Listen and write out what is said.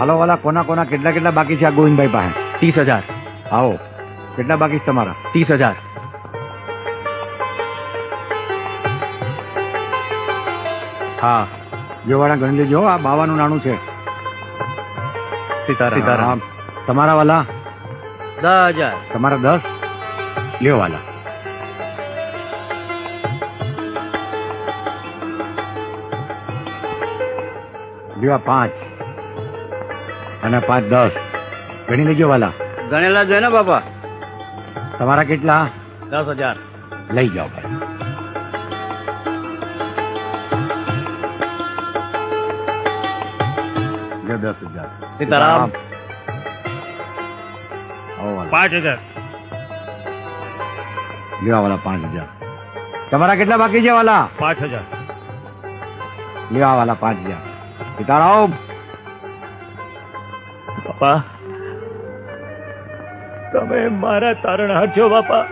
હાલો વાલા, કોના કોના કેટલા કેટલા બાકી છે આ ગોવિંદભાઈ પાસે? 30,000. આવો, કેટલા બાકી છે તમારા? 30,000. હા, જો વાળા ગણી લેજો. આ 52 નાણું છે. સીતારામ. તમારા વાલા? 10,000. તમારા 10. લ્યો વાલા. લ્યો આ 5 અને 5 10. ગણી લેજો વાલા. ગણેલા જોઈએ ને બાપા. તમારા કેટલા? 10,000. લઈ જાઓ ભાઈ. લ્યો 10,000. સીતારામ. આવો વાલા. 5,000. લ્યો આ વાલા 5,000. તમારા કેટલા બાકી છે વાલા? 5,000. લ્યો આ વાલા 5,000. સીતારામ. બાપા, તમે મારા તારણહાર છો બાપા.